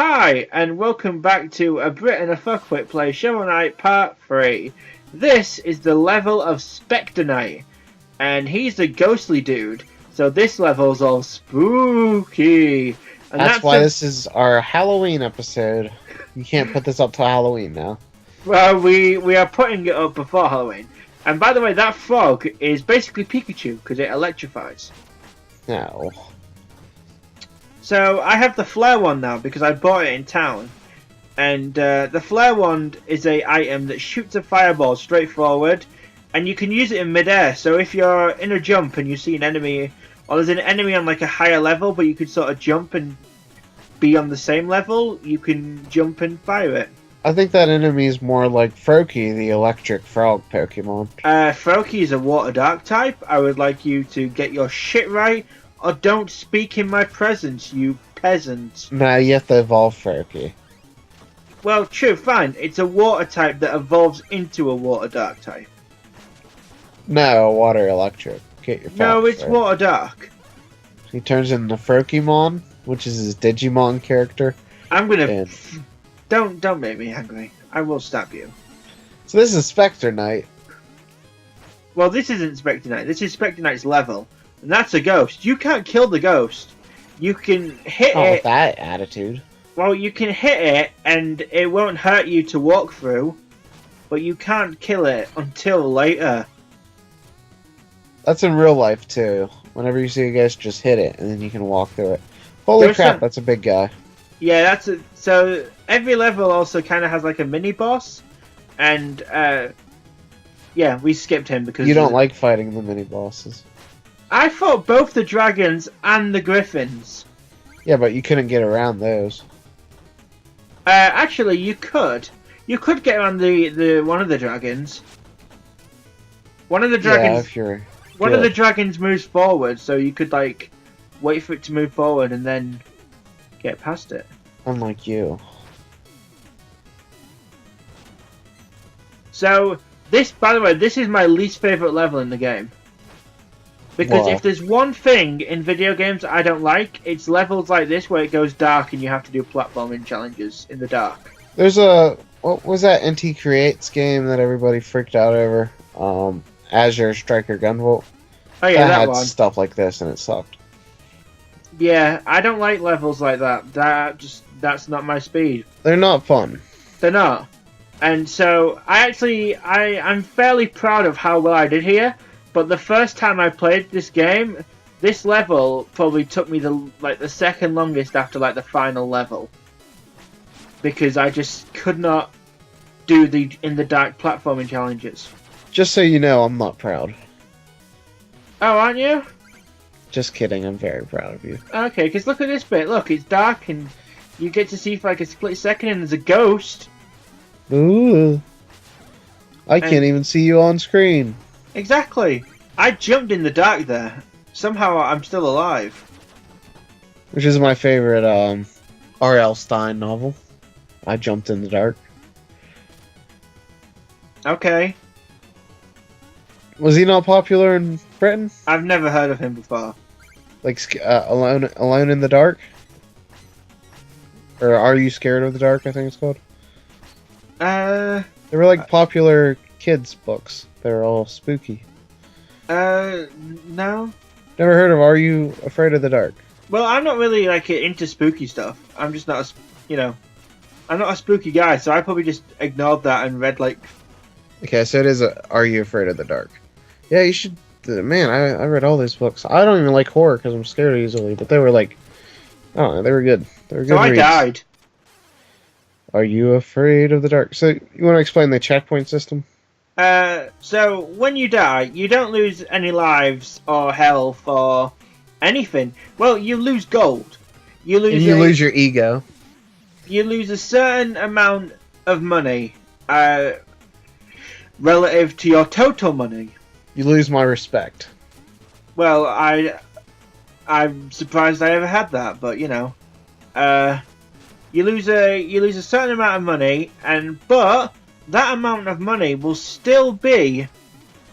Hi, and welcome back to A Brit and a Fuckwit Play Shovel Knight Part 3. This is the level of Spectre Knight, and he's the ghostly dude, so this level's all spooky. And that's why this is our Halloween episode. You can't put this up till Halloween now. Well, we are putting it up before Halloween. And by the way, that frog is basically Pikachu, because it electrifies. No. So I have the flare wand now because I bought it in town, and the flare wand is a item that shoots a fireball straight forward, and you can use it in midair. So if you're in a jump and you see an enemy, or there's an enemy on like a higher level, but you could sort of jump and be on the same level, you can jump and fire it. I think that enemy is more like Froakie, the electric frog Pokemon. Froakie is a water dark type. I would like you to get your shit right. Or don't speak in my presence, you peasant. Nah, you have to evolve Froakie. Well, true, fine. It's a water type that evolves into a water dark type. No, water electric. Get your facts No, it's right. water dark. He turns into Froakimon, which is his Digimon character. I'm gonna... And... Don't make me angry. I will stab you. So this is Spectre Knight. Well, this isn't Spectre Knight. This is Spectre Knight's level. And that's a ghost. You can't kill the ghost. You can hit Not it. with that attitude. Well, you can hit it and it won't hurt you to walk through. But you can't kill it until later. That's in real life too. Whenever you see a ghost, just hit it and then you can walk through it. Holy crap, that's a big guy. Yeah, that's a, so every level also kind of has like a mini boss. And yeah, we skipped him because you don't like fighting the mini bosses. I fought both the dragons and the griffins. Yeah, but you couldn't get around those. Actually, you could. You could get around the one of the dragons. One of the dragons. Yeah, if you're one of the dragons moves forward, so you could like wait for it to move forward and then get past it. Unlike you. So this, by the way, this is my least favorite level in the game. Because if there's one thing in video games I don't like, it's levels like this where it goes dark and you have to do platforming challenges in the dark. There's a... What was that NT Creates game that everybody freaked out over? Azure Striker Gunvolt. Oh yeah, that had one. Stuff like this and it sucked. Yeah, I don't like levels like that. That's not my speed. They're not fun. They're not. And so I'm fairly proud of how well I did here. But the first time I played this game, this level probably took me the second longest after like the final level, because I just could not do the in the dark platforming challenges. Just so you know, I'm not proud. Oh, aren't you? Just kidding, I'm very proud of you. Okay, because look at this bit. Look, it's dark and you get to see for like a split second, and there's a ghost. Ooh. I can't even see you on screen. Exactly. I jumped in the dark there. Somehow I'm still alive. Which is my favorite R.L. Stine novel. I jumped in the dark. Okay. Was he not popular in Britain? I've never heard of him before. Like Alone in the Dark? Or Are You Scared of the Dark, I think it's called. They were like popular kids' books. They were all spooky. No. Never heard of Are You Afraid of the Dark? Well, I'm not really like into spooky stuff. I'm just not, I'm not a spooky guy, so I probably just ignored that and read like. Okay, so it is Are You Afraid of the Dark? Yeah, you should. Man, I read all those books. I don't even like horror because I'm scared easily, but they were like, I don't know, they were good. They were good. So I reads. died. Are You Afraid of the Dark? So you want to explain the checkpoint system? So when you die, you don't lose any lives or health or anything. Well, you lose gold. You lose your ego. You lose a certain amount of money, relative to your total money. You lose my respect. Well, I'm surprised I ever had that, but you lose a certain amount of money, but that amount of money will still be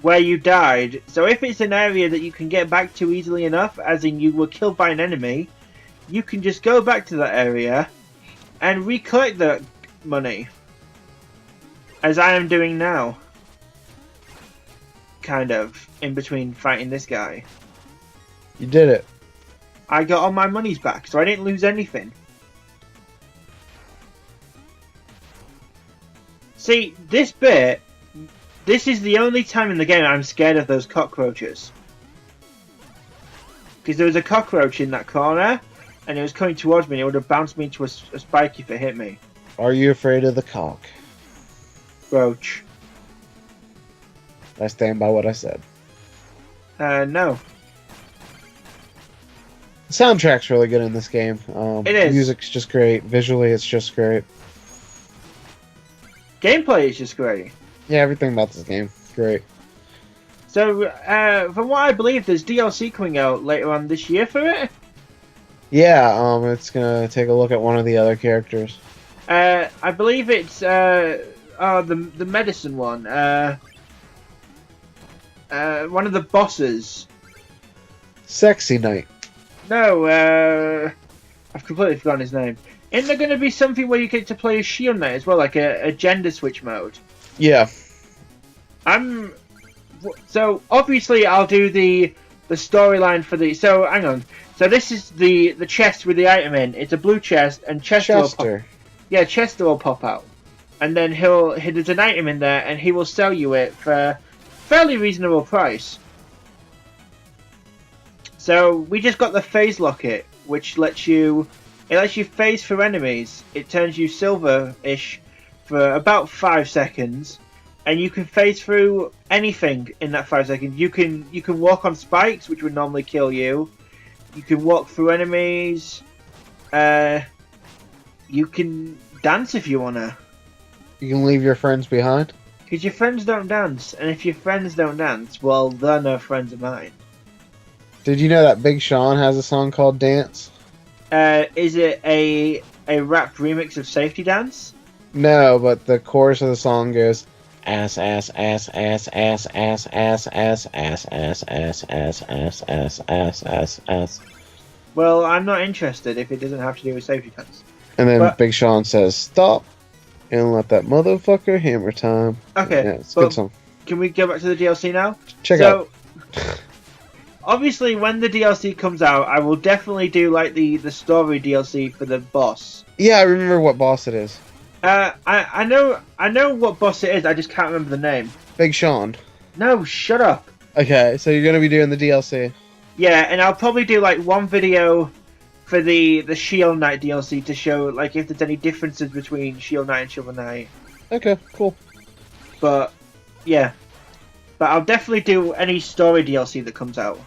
where you died. So if it's an area that you can get back to easily enough, as in you were killed by an enemy, you can just go back to that area and recollect the money, as I am doing now. Kind of, in between fighting this guy. You did it. I got all my monies back, so I didn't lose anything. See, this bit, this is the only time in the game I'm scared of those cockroaches. Because there was a cockroach in that corner, and it was coming towards me, and it would have bounced me into a spike if it hit me. Are you afraid of the cock? Roach. I stand by what I said. No. The soundtrack's really good in this game. It is. Music's just great. Visually, it's just great. Gameplay is just great. Yeah, everything about this game is great. So, from what I believe, there's DLC coming out later on this year for it. Yeah, it's gonna take a look at one of the other characters. I believe it's the medicine one. One of the bosses. Sexy Knight. No, I've completely forgotten his name. Isn't there going to be something where you get to play as Shield Knight as well, like a gender switch mode? Yeah. So obviously I'll do the storyline for the. So hang on. So this is the chest with the item in. It's a blue chest, and Chester will pop out, and then there's an item in there, and he will sell you it for a fairly reasonable price. So we just got the phase locket, which lets you phase through enemies. It turns you silver-ish for about 5 seconds, and you can phase through anything in that 5 seconds. You can walk on spikes, which would normally kill you. You can walk through enemies. You can dance if you wanna. You can leave your friends behind. Because your friends don't dance, and if your friends don't dance, well, they're no friends of mine. Did you know that Big Sean has a song called Dance? Is it a rap remix of Safety Dance? No, but the chorus of the song goes ass ass ass ass ass ass ass ass ass ass ass ass ass ass ass ass ass. Well, I'm not interested if it doesn't have to do with Safety Dance. And then Big Sean says stop and let that motherfucker hammer time. Okay, yeah, it's a good song. Can we go back to the DLC now? Check out. Obviously, when the DLC comes out, I will definitely do like the story DLC for the boss. Yeah, I remember what boss it is. I know what boss it is. I just can't remember the name. Big Sean. No, shut up. Okay, so you're gonna be doing the DLC. Yeah, and I'll probably do like one video for the Shield Knight DLC to show like if there's any differences between Shield Knight and Shovel Knight. Okay, cool. But yeah, but I'll definitely do any story DLC that comes out.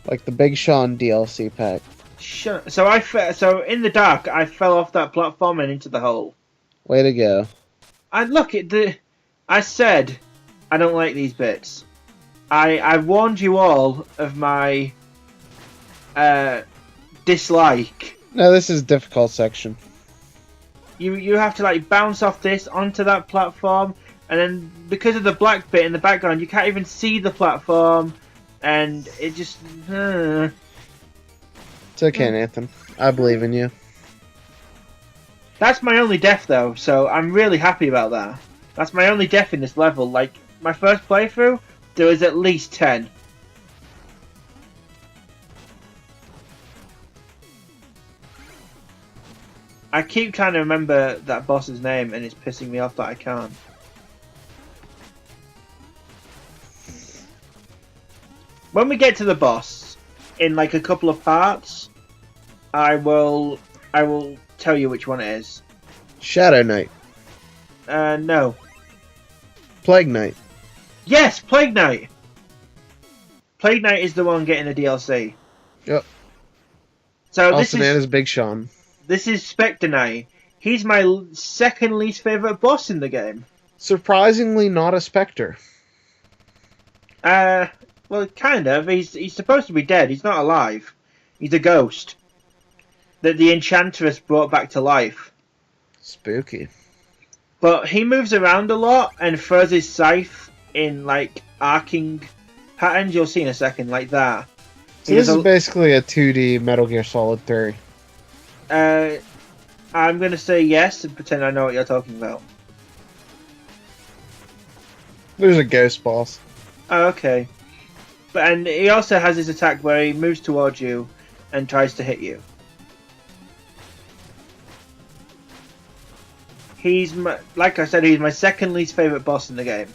Like the Big Sean DLC pack. So in the dark, I fell off that platform and into the hole. Way to go! I said I don't like these bits. I warned you all of my dislike. No, this is a difficult section. You have to like bounce off this onto that platform, and then because of the black bit in the background, you can't even see the platform. And it just... It's okay, Nathan. I believe in you. That's my only death, though, so I'm really happy about that. That's my only death in this level. Like, my first playthrough, there was at least 10. I keep trying to remember that boss's name, and it's pissing me off that I can't. When we get to the boss, in like a couple of parts, I will tell you which one it is. Shadow Knight. No. Plague Knight. Yes, Plague Knight! Plague Knight is the one getting the DLC. Yep. So also known as Big Sean. This is Spectre Knight. He's my second least favourite boss in the game. Surprisingly not a Spectre. Well, kind of. He's supposed to be dead. He's not alive. He's a ghost that the Enchantress brought back to life. Spooky. But he moves around a lot and throws his scythe in, like, arcing patterns. You'll see in a second, like that. So this is basically a 2D Metal Gear Solid 3. I'm gonna say yes and pretend I know what you're talking about. There's a ghost boss. Oh, okay. And he also has his attack where he moves towards you and tries to hit you. Like I said, he's my second least favorite boss in the game.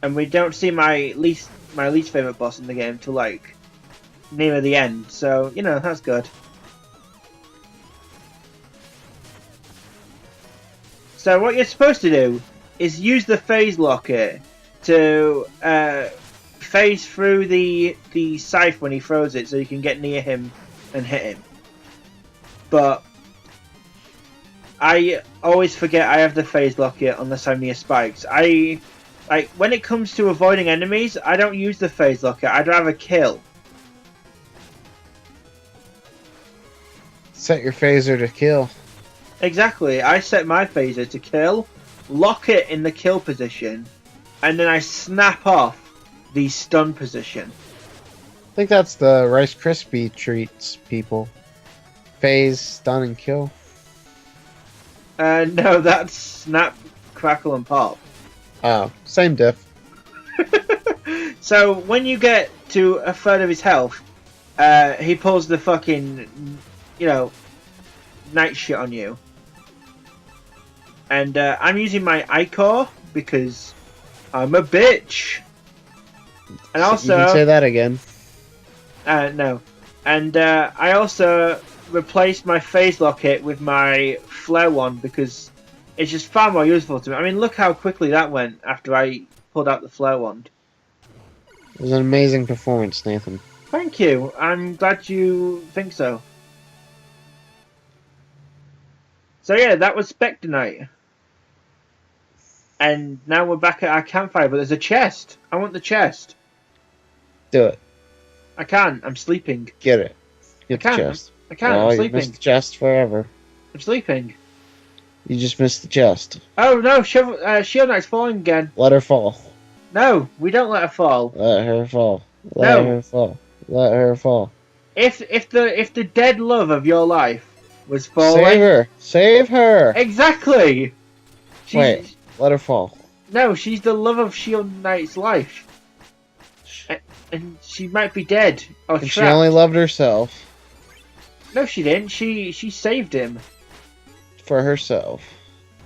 And we don't see my least favorite boss in the game till like near the end. So, you know, that's good. So what you're supposed to do is use the phase locket to phase through the scythe when he throws it, so you can get near him and hit him. But I always forget I have the phase locket unless I'm near spikes. When it comes to avoiding enemies, I don't use the phase locket. I'd rather kill. Set your phaser to kill. Exactly. I set my phaser to kill, lock it in the kill position, and then I snap off the stun position. I think that's the Rice Krispie treats people. Phase, stun, and kill. No, that's snap, crackle, and pop. Oh, same diff. So when you get to a third of his health, he pulls the fucking, night shit on you. And I'm using my iCore because I'm a bitch. And also, you can say that again. No. And I also replaced my phase locket with my flare one because it's just far more useful to me. I mean, look how quickly that went after I pulled out the flare wand. It was an amazing performance, Nathan. Thank you. I'm glad you think so. So yeah, that was Spectre Night. And now we're back at our campfire, but there's a chest. I want the chest. Do it. I can't. I'm sleeping. Get it. Get the chest. I can't. Oh, I'm sleeping. You missed the chest forever. I'm sleeping. You just missed the chest. Oh no! Shield Knight's falling again. Let her fall. No, we don't let her fall. Let her fall. Let her fall. Let her fall. If the dead love of your life was falling, save her. Save her. Exactly. Wait. Let her fall. No, she's the love of Shield Knight's life. And she might be dead or trapped. She only loved herself. No, she didn't. She saved him. For herself.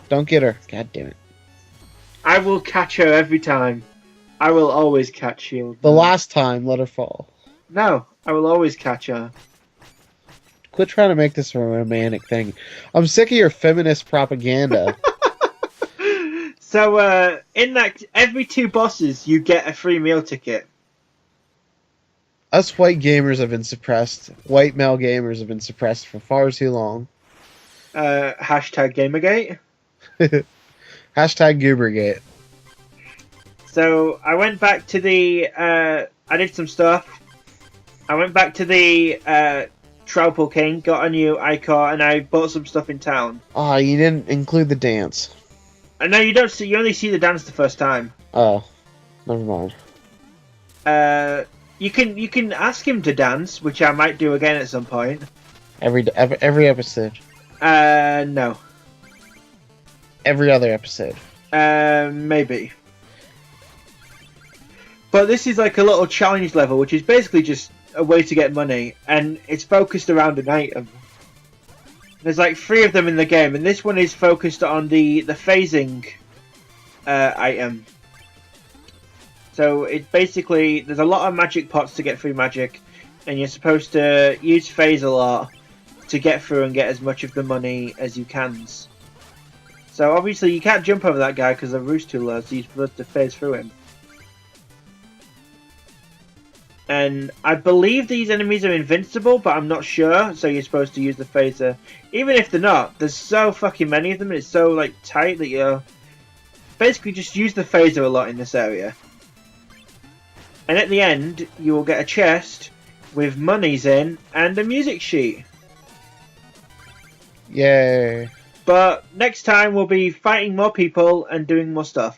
Don't get her. God damn it. I will catch her every time. I will always catch Shield. The last time, let her fall. No, I will always catch her. Quit trying to make this a romantic thing. I'm sick of your feminist propaganda. So, in that, every 2 bosses, you get a free meal ticket. Us white gamers have been suppressed. White male gamers have been suppressed for far too long. Hashtag Gamergate. Hashtag Goobergate. So, I went back to the, I did some stuff. I went back to the, Troupple King, got a new iCore, and I bought some stuff in town. Ah, you didn't include the dance. No, you don't see. You only see the dance the first time. Oh, never mind. You can ask him to dance, which I might do again at some point. Every episode. No. Every other episode. Maybe. But this is like a little challenge level, which is basically just a way to get money, and it's focused around an item. There's like 3 of them in the game, and this one is focused on the phasing item. So it's basically, there's a lot of magic pots to get through magic, and you're supposed to use phase a lot to get through and get as much of the money as you can. So obviously you can't jump over that guy because the roof's too low, so you're supposed to phase through him. And I believe these enemies are invincible, but I'm not sure, so you're supposed to use the phaser. Even if they're not, there's so fucking many of them, and it's so like tight that you basically just use the phaser a lot in this area. And at the end, you will get a chest with monies in and a music sheet. Yay. But next time we'll be fighting more people and doing more stuff.